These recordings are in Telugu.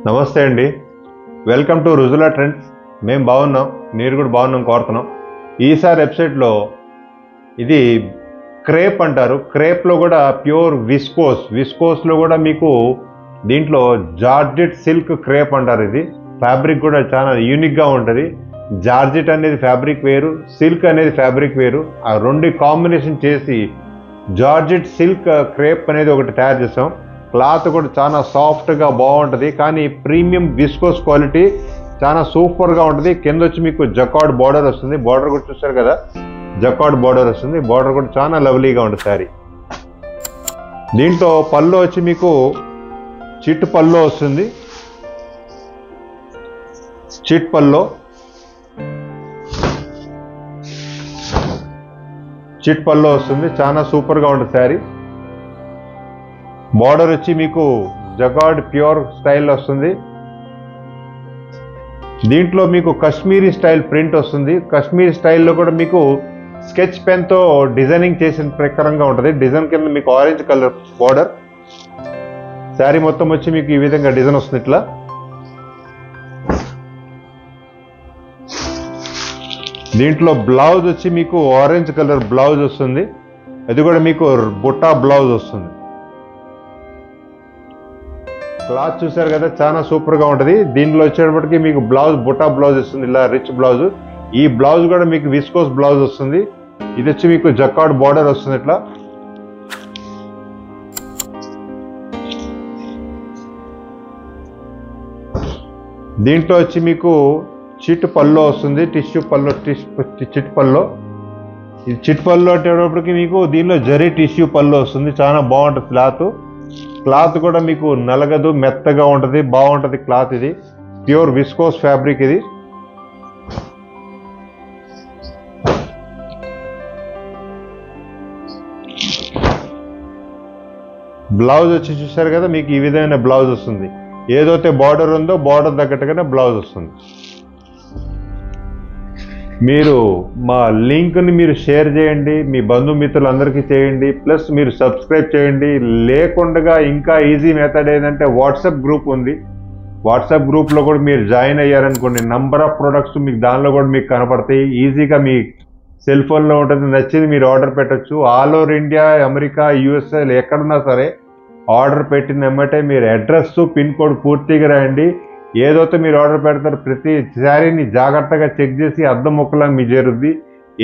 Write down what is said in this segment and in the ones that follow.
నమస్తే అండి. Welcome to Rujula trends. మేము బాగున్నాం, మీరు కూడా బాగున్నాం కోరుతున్నాం. ఈసారి వెబ్సైట్లో ఇది క్రేప్ అంటారు. క్రేప్లో కూడా ప్యూర్ విస్కోస్లో కూడా మీకు దీంట్లో జార్జెట్ సిల్క్ క్రేప్ అంటారు. ఇది ఫ్యాబ్రిక్ కూడా చాలా యూనిక్గా ఉంటుంది. జార్జెట్ అనేది ఫ్యాబ్రిక్ వేరు, సిల్క్ అనేది ఫ్యాబ్రిక్ వేరు. ఆ రెండు కాంబినేషన్ చేసి జార్జెట్ సిల్క్ క్రేప్ అనేది ఒకటి తయారు చేసాం. క్లాత్ కూడా చాలా సాఫ్ట్గా బాగుంటుంది, కానీ ప్రీమియం విస్కోస్ క్వాలిటీ చాలా సూపర్గా ఉంటుంది. కింద వచ్చి మీకు జకార్డ్ బార్డర్ వస్తుంది. బార్డర్ కూడా చూస్తారు కదా, జకార్డ్ బార్డర్ వస్తుంది. బార్డర్ కూడా చాలా లవ్లీగా ఉంటుంది శారీ. దీంట్లో పళ్ళు వచ్చి మీకు చిట్ పళ్ళు వస్తుంది. చిట్ పళ్ళు వస్తుంది. చాలా సూపర్గా ఉంటుంది శారీ. బార్డర్ వచ్చి మీకు జకార్డ్ ప్యూర్ స్టైల్ వస్తుంది. దీంట్లో మీకు కాశ్మీరీ స్టైల్ ప్రింట్ వస్తుంది. కాశ్మీరీ స్టైల్లో కూడా మీకు స్కెచ్ పెన్తో డిజైనింగ్ చేసిన ప్రకారంగా ఉంటుంది. డిజైన్ కింద మీకు ఆరెంజ్ కలర్ బార్డర్. శారీ మొత్తం వచ్చి మీకు ఈ విధంగా డిజైన్ వస్తుంది. ఇట్లా దీంట్లో బ్లౌజ్ వచ్చి మీకు ఆరెంజ్ కలర్ బ్లౌజ్ వస్తుంది. అది కూడా మీకు బుట్టా బ్లౌజ్ వస్తుంది. క్లాత్ చూసారు కదా, చాలా సూపర్గా ఉంటుంది. దీంట్లో వచ్చేటప్పటికి మీకు బ్లౌజ్ బుట్టా బ్లౌజ్ వస్తుంది, ఇలా రిచ్ బ్లౌజ్. ఈ బ్లౌజ్ కూడా మీకు విస్కోస్ బ్లౌజ్ వస్తుంది. ఇది వచ్చి మీకు జకార్డ్ బార్డర్ వస్తుంది. ఇట్లా దీంట్లో వచ్చి మీకు చిట్ పళ్ళు వస్తుంది. చిట్ పళ్ళు. ఇది చిట్ పళ్ళు వచ్చేటప్పటికి మీకు దీనిలో జరీ టిష్యూ పళ్ళు వస్తుంది. చాలా బాగుంటుంది క్లాత్ కూడా మీకు నలగదు, మెత్తగా ఉంటుంది, బాగుంటుంది క్లాత్. ఇది ప్యూర్ విస్కోస్ ఫ్యాబ్రిక్. ఇది బ్లౌజ్ వచ్చి చూసారు కదా, మీకు ఈ విధమైన బ్లౌజ్ వస్తుంది. ఏదైతే బార్డర్ ఉందో బార్డర్ తగ్గట్టుగానే బ్లౌజ్ వస్తుంది. మీరు మా లింక్ని మీరు షేర్ చేయండి, మీ బంధుమిత్రులందరికీ చేయండి, ప్లస్ మీరు సబ్స్క్రైబ్ చేయండి. లేకుండా ఇంకా ఈజీ మెథడ్ ఏంటంటే వాట్సాప్ గ్రూప్ ఉంది. వాట్సాప్ గ్రూప్లో కూడా మీరు జాయిన్ అయ్యారనుకోండి, నంబర్ ఆఫ్ ప్రొడక్ట్స్ మీకు దానిలో కూడా మీకు కనపడతాయి. ఈజీగా మీ సెల్ ఫోన్లో ఉంటుంది, నచ్చింది మీరు ఆర్డర్ పెట్టచ్చు. All over India, America, USA ఎక్కడున్నా సరే ఆర్డర్ పెట్టిన వెంబటే మీరు అడ్రస్, పిన్ కోడ్ పూర్తిగా రాయండి. ఏదైతే మీరు ఆర్డర్ పెడతారో ప్రతి శారీని జాగ్రత్తగా చెక్ చేసి అద్దం ముక్కలా మీకు చేరుద్ది.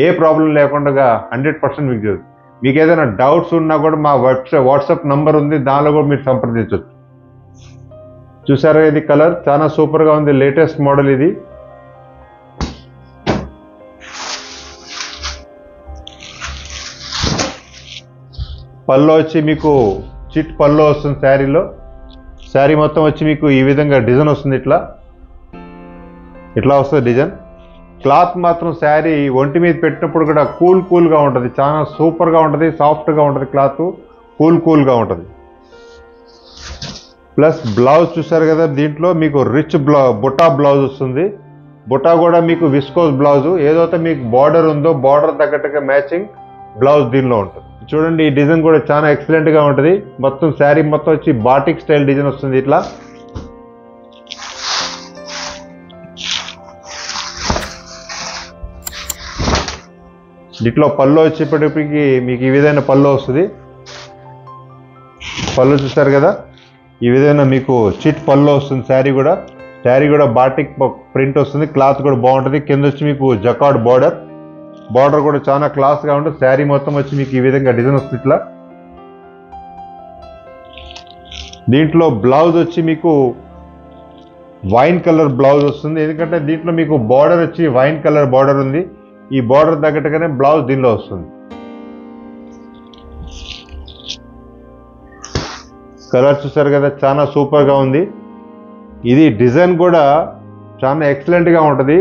ఏ ప్రాబ్లం లేకుండా 100% మీకు చేరుద్ది. మీకు ఏదైనా డౌట్స్ ఉన్నా కూడా మా వాట్సాప్ నంబర్ ఉంది, దానిలో కూడా మీరు సంప్రదించవచ్చు. చూసారా, ఇది కలర్ చాలా సూపర్గా ఉంది. లేటెస్ట్ మోడల్ ఇది. పళ్ళు వచ్చి మీకు చిట్ పళ్ళు వస్తుంది శారీలో. శారీ మొత్తం వచ్చి మీకు ఈ విధంగా డిజైన్ వస్తుంది. ఇట్లా వస్తుంది డిజైన్. క్లాత్ మాత్రం శారీ ఒంటి మీద పెట్టినప్పుడు కూడా కూల్గా ఉంటుంది. చాలా సూపర్గా ఉంటుంది, సాఫ్ట్గా ఉంటుంది. క్లాత్ కూల్గా ఉంటుంది. ప్లస్ బ్లౌజ్ చూసారు కదా, దీంట్లో మీకు రిచ్ బుట్టా బ్లౌజ్ వస్తుంది. బుట్టా కూడా మీకు విస్కోస్ బ్లౌజ్. ఏదైతే మీకు బార్డర్ ఉందో బార్డర్ తగ్గట్టుగా మ్యాచింగ్ బ్లౌజ్ దీనిలో ఉంటుంది. చూడండి, ఈ డిజైన్ కూడా చాలా ఎక్సలెంట్గా ఉంటుంది. మొత్తం శారీ మొత్తం వచ్చి బాటిక్ స్టైల్ డిజైన్ వస్తుంది. ఇట్లా దీంట్లో పళ్ళు వచ్చేప్పటికి మీకు ఈ విధమైన పళ్ళు వస్తుంది. పళ్ళు చూస్తారు కదా, ఈ విధమైన మీకు చిట్ పళ్ళు వస్తుంది. శారీ కూడా బాటిక్ ప్రింట్ వస్తుంది. క్లాత్ కూడా బాగుంటుంది. కింద వచ్చి మీకు జకార్డ్ బార్డర్ కూడా చాలా క్లాస్గా ఉంటుంది. శారీ మొత్తం వచ్చి మీకు ఈ విధంగా డిజైన్ వస్తుంది. ఇట్లా దీంట్లో బ్లౌజ్ వచ్చి మీకు వైన్ కలర్ బ్లౌజ్ వస్తుంది. ఎందుకంటే దీంట్లో మీకు బార్డర్ వచ్చి వైన్ కలర్ బార్డర్ ఉంది. ఈ బార్డర్ తగ్గట్టుగానే బ్లౌజ్ దీనిలో వస్తుంది. కలర్ చూసారు కదా, చాలా సూపర్గా ఉంది. ఇది డిజైన్ కూడా చాలా ఎక్సలెంట్గా ఉంటుంది.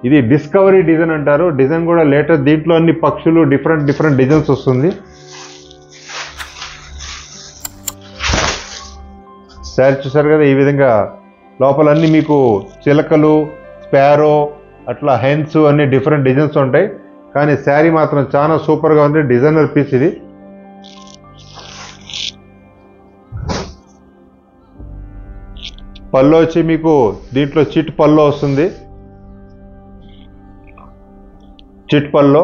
ఇది డిస్కవరీ డిజైన్ అంటారు. డిజైన్ కూడా లేటెస్ట్. దీంట్లో అన్ని పక్షులు డిఫరెంట్ డిజైన్స్ వస్తుంది. శారీ చూసారు కదా, ఈ విధంగా లోపలన్నీ మీకు చిలకలు, స్పారో, అట్లా హెన్స్ అన్ని డిఫరెంట్ డిజైన్స్ ఉంటాయి. కానీ శారీ మాత్రం చాలా సూపర్గా ఉంది. డిజైనర్ పీస్ ఇది. పళ్ళు వచ్చి మీకు దీంట్లో చిట్ పళ్ళు వస్తుంది. చిట్ పళ్ళు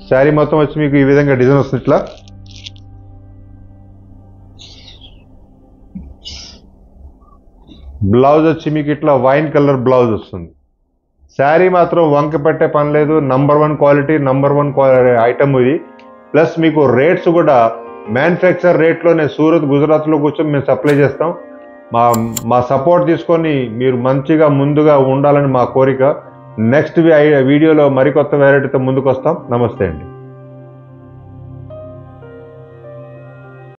శారీ మొత్తం వచ్చి మీకు ఈ విధంగా డిజైన్ వస్తుంది. ఇట్లా బ్లౌజ్ వచ్చి మీకు ఇట్లా వైన్ కలర్ బ్లౌజ్ వస్తుంది. శారీ మాత్రం వంక పెట్టే పని లేదు. నంబర్ 1 క్వాలిటీ, నంబర్ 1 ఐటమ్ ఇది. ప్లస్ మీకు రేట్స్ కూడా మ్యానుఫ్యాక్చర్ రేట్లోనే సూరత్, గుజరాత్లో కూర్చొని మేము సప్లై చేస్తాం. మా సపోర్ట్ తీసుకొని మీరు మంచిగా ముందుగా ఉండాలని మా కోరిక. నెక్స్ట్ వీడియోలో మరికొత్త వెరైటీతో ముందుకు వస్తాం. నమస్తే అండి.